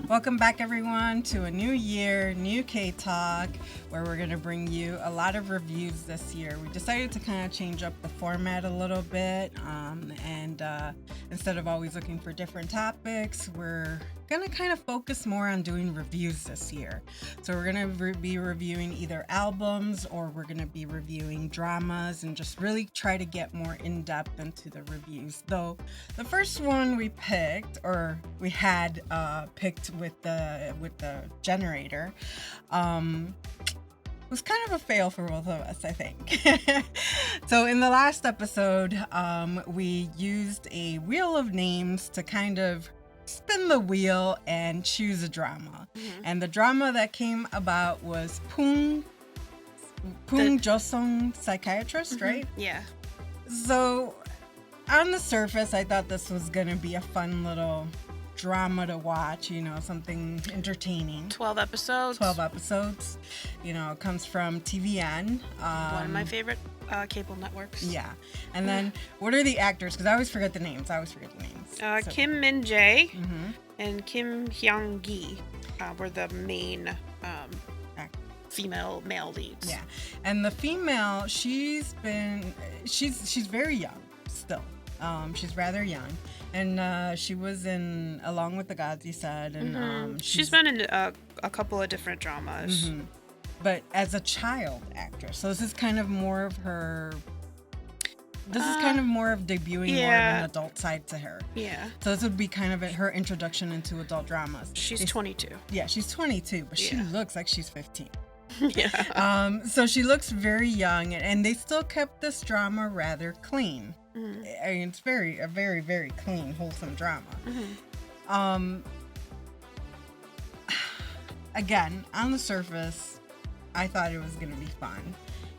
Welcome back, everyone, to a new year, new K-Talk, where we're going to bring you a lot of reviews this year. We decided to kind of change up the format a little bit, and instead of always looking for different topics, we're going to kind of focus more on doing reviews this year. So we're going to be reviewing either albums or we're going to be reviewing dramas and just really try to get more in-depth into the reviews. Though the first one we picked, or we had picked with the generator, was kind of a fail for both of us, I think. So in the last episode, we used a wheel of names to kind of spin the wheel and choose a drama. Mm-hmm. And the drama that came about was Poong Josung Psychiatrist, mm-hmm. right? Yeah. So on the surface, I thought this was going to be a fun little drama to watch, something entertaining. 12 episodes. It comes from TVN. One of my favorite cable networks. Yeah. And then, what are the actors? Because I always forget the names. Kim Min Jae and Kim Hyung Gi were the main female male leads. Yeah. And the female, she's very young still. She's rather young. And she was in Along with the Gods, you said. And she's been in a couple of different dramas. Mm-hmm. But as a child actress. So this is kind of more of her... This is kind of more of debuting more of an adult side to her. Yeah. So this would be kind of her introduction into adult dramas. She's 22. Yeah, she's 22, but she looks like she's 15. Yeah. So she looks very young, and they still kept this drama rather clean. Mm-hmm. I mean, it's a very, very clean, wholesome drama. Mm-hmm. Again, on the surface, I thought it was going to be fun.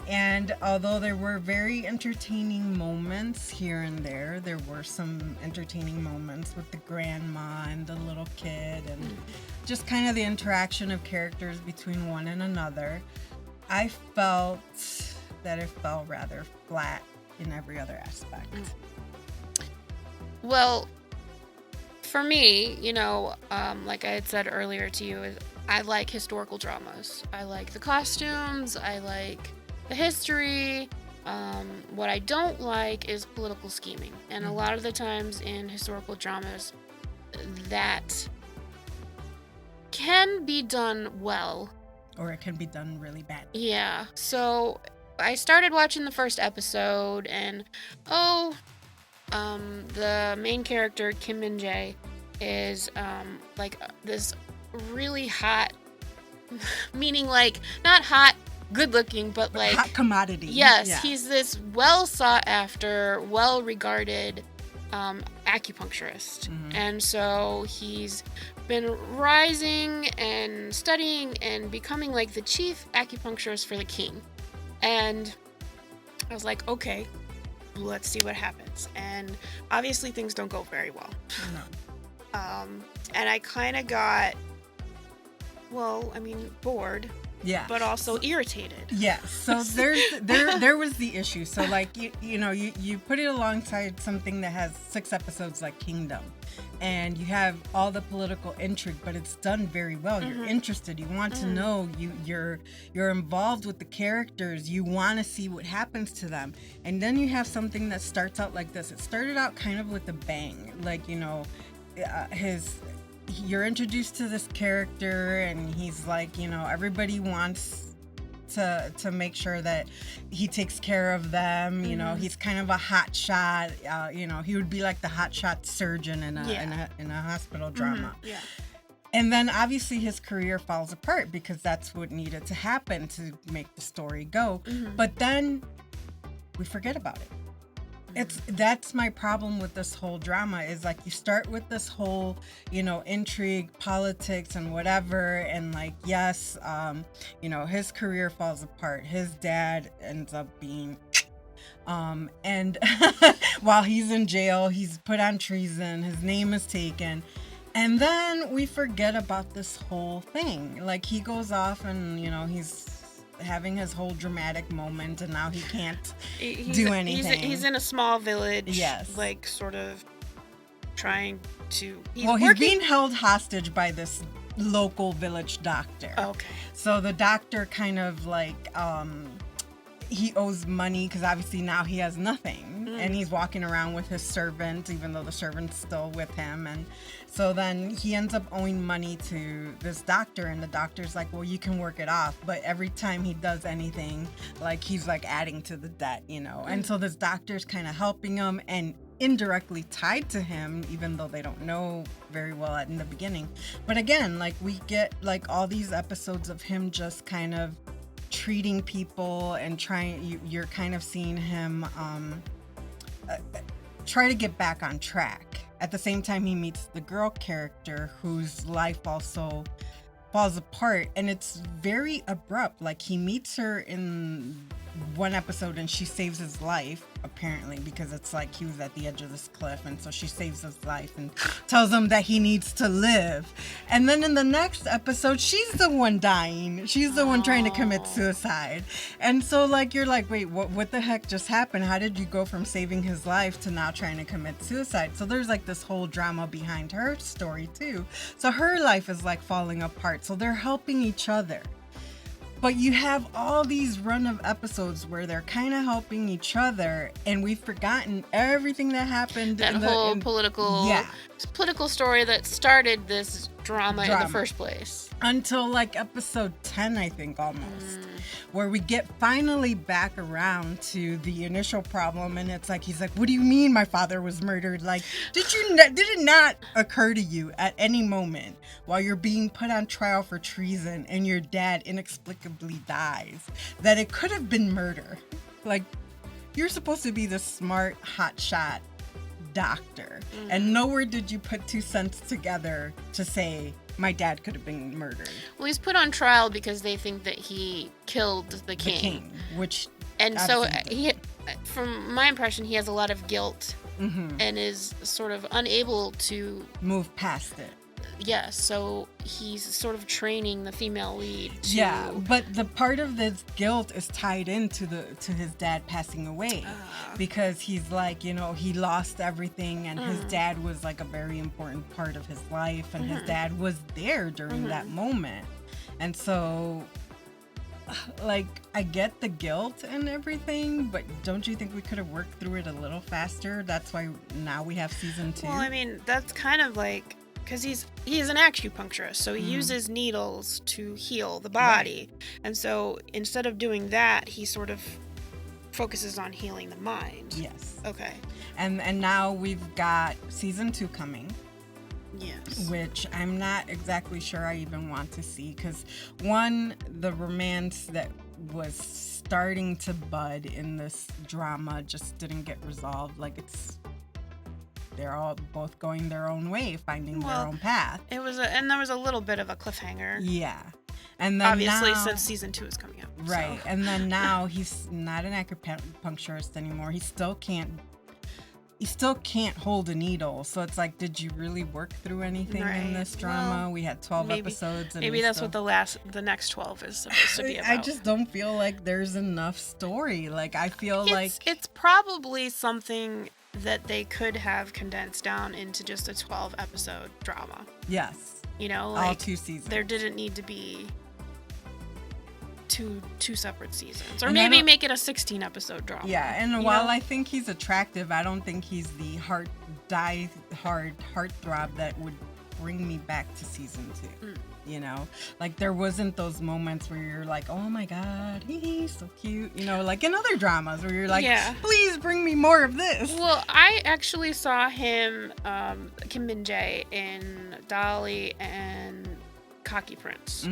And although there were very entertaining moments here and there were some entertaining moments with the grandma and the little kid and just kind of the interaction of characters between one and another. I felt that it fell rather flat in every other aspect. Well, for me, like I had said earlier to you, I like historical dramas. I like the costumes. I like the history. What I don't like is political scheming. And a lot of the times in historical dramas, that can be done well. Or it can be done really bad. Yeah. So I started watching the first episode, and the main character, Kim Min Jae, is this really hot, meaning like not hot, good looking, but like hot commodity. Yes, he's this well sought after, well regarded acupuncturist. Mm-hmm. And so he's been rising and studying and becoming like the chief acupuncturist for the king. And I was like, okay, let's see what happens. And obviously things don't go very well. No. And I kind of got, bored. Yeah. But also irritated. Yes. So there was the issue. So like you put it alongside something that has 6 episodes like Kingdom, and you have all the political intrigue, but it's done very well. Mm-hmm. You're interested. You want to know. You're involved with the characters. You want to see what happens to them. And then you have something that starts out like this. It started out kind of with a bang. Like you're introduced to this character, and he's like, everybody wants to make sure that he takes care of them. He's kind of a hot shot. He would be like the hot shot surgeon in a hospital drama. Mm-hmm. Yeah. And then obviously his career falls apart because that's what needed to happen to make the story go. Mm-hmm. But then we forget about it. That's my problem with this whole drama, is like you start with this whole, intrigue, politics and whatever. And like, yes, his career falls apart. His dad ends up being, and while he's in jail, he's put on treason. His name is taken. And then we forget about this whole thing. Like he goes off and, he's having his whole dramatic moment, and now he can't do anything. He's in a small village. Yes. Like, sort of trying to... He's being held hostage by this local village doctor. Okay. So the doctor kind of like he owes money because obviously now he has nothing, and he's walking around with his servant, even though the servant's still with him. And so then he ends up owing money to this doctor, and the doctor's like, well, you can work it off. But every time he does anything, like he's like adding to the debt, you know. And so this doctor's kind of helping him and indirectly tied to him, even though they don't know very well in the beginning. But again, like we get like all these episodes of him just kind of treating people and you're kind of seeing him try to get back on track. At the same time, he meets the girl character whose life also falls apart, and it's very abrupt. Like he meets her in one episode and she saves his life, apparently, because it's like he was at the edge of this cliff, and so she saves his life and tells him that he needs to live. And then in the next episode, she's the one dying. She's the one trying to commit suicide. And so like you're like, wait, what the heck just happened? How did you go from saving his life to now trying to commit suicide? So there's like this whole drama behind her story too. So her life is like falling apart. So they're helping each other. But you have all these run of episodes where they're kind of helping each other, and we've forgotten everything that happened. That whole political story that started this drama in the first place. Until like episode 10, I think, almost. Where we get finally back around to the initial problem, and it's like, he's like, what do you mean my father was murdered? Like, did it not occur to you at any moment while you're being put on trial for treason and your dad inexplicably dies that it could have been murder? Like, you're supposed to be the smart, hotshot doctor, and nowhere did you put 2 cents together to say my dad could have been murdered. Well, he's put on trial because they think that he killed the king. And so he, from my impression, he has a lot of guilt and is sort of unable to move past it. Yes, so he's sort of training the female lead to... Yeah, but the part of this guilt is tied into to his dad passing away, because he's like, you know, he lost everything, and his dad was like a very important part of his life, and his dad was there during that moment. And so, like, I get the guilt and everything, but don't you think we could have worked through it a little faster? That's why now we have season 2. Well, I mean, that's kind of like... because he's an acupuncturist, so he uses needles to heal the body. Right. And so instead of doing that, he sort of focuses on healing the mind. Yes. Okay. And now we've got season 2 coming. Yes. Which I'm not exactly sure I even want to see, because one, the romance that was starting to bud in this drama just didn't get resolved. Like, they're all both going their own way, finding their own path. And there was a little bit of a cliffhanger. Yeah. And then obviously now, since season 2 is coming up. Right. So. And then now he's not an acupuncturist anymore. He still can't hold a needle. So it's like, did you really work through anything in this drama? Well, we had 12 episodes. And maybe that's what the next 12 is supposed to be about. I just don't feel like there's enough story. Like, I feel like it's probably something that they could have condensed down into just a 12 episode drama. Yes. You know, like, all 2 seasons. There didn't need to be two separate seasons, or maybe make it a 16 episode drama. Yeah, and while I think he's attractive, I don't think he's the heartthrob that would bring me back to season 2. You know, like, there wasn't those moments where you're like, oh my god, he's so cute, you know, like in other dramas where you're like, please bring me more of this. Well, I actually saw him, Kim Min-jae, in Dolly and Cocky Prince.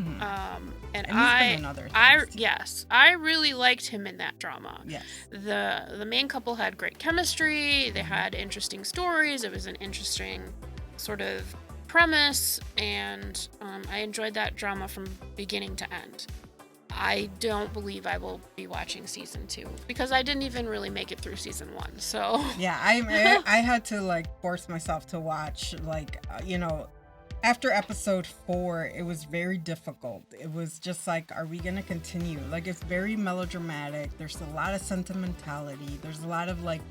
And he's been in other things. I really liked him in that drama. Yes. The main couple had great chemistry. They had interesting stories. It was an interesting sort of premise, and I enjoyed that drama from beginning to end. I don't believe I will be watching season 2 because I didn't even really make it through season 1. So yeah, I had to like force myself to watch, like, you know, after episode 4, it was very difficult. It was just like, are we gonna continue? Like, it's very melodramatic. There's a lot of sentimentality. There's a lot of like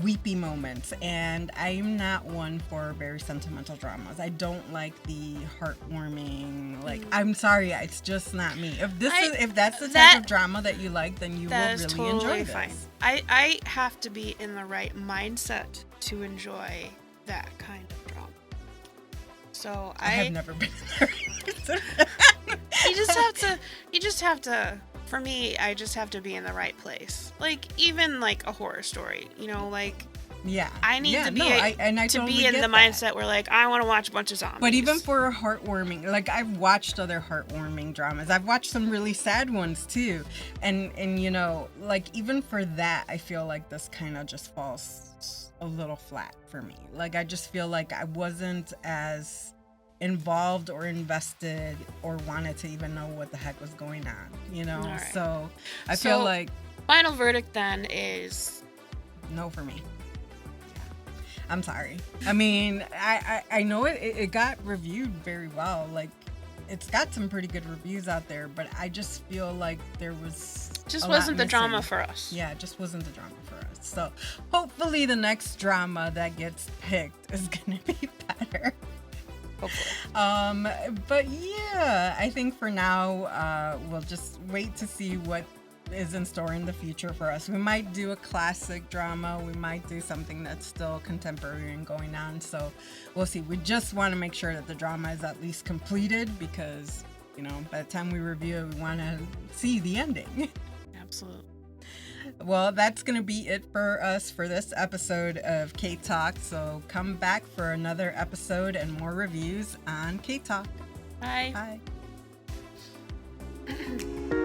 weepy moments, and I'm not one for very sentimental dramas. I don't like the heartwarming. Like, I'm sorry, it's just not me. If that's the type of drama that you like, then you will really totally enjoy this. fine. I have to be in the right mindset to enjoy that kind of drama. So I have never been there. you just have to, for me, I just have to be in the right place. Like, even like a horror story, like, yeah, I need to be totally in get the that. mindset where, like, I want to watch a bunch of zombies. But even for a heartwarming, like, I've watched other heartwarming dramas. I've watched some really sad ones too, and like, even for that, I feel like this kind of just falls a little flat for me. Like, I just feel like I wasn't as involved or invested or wanted to even know what the heck was going on, All right. So I feel like final verdict then is no for me. I'm sorry. I mean, I know it got reviewed very well. Like, it's got some pretty good reviews out there, but I just feel like there was just wasn't the drama for us. Yeah, it just wasn't the drama for us. So hopefully the next drama that gets picked is gonna be better. Hopefully. But yeah, I think for now, we'll just wait to see what is in store in the future for us. We might do a classic drama. We might do something that's still contemporary and going on. So we'll see. We just want to make sure that the drama is at least completed because, by the time we review it, we want to see the ending. Absolutely. Well, that's going to be it for us for this episode of K-Talk. So come back for another episode and more reviews on K-Talk. Bye. Bye.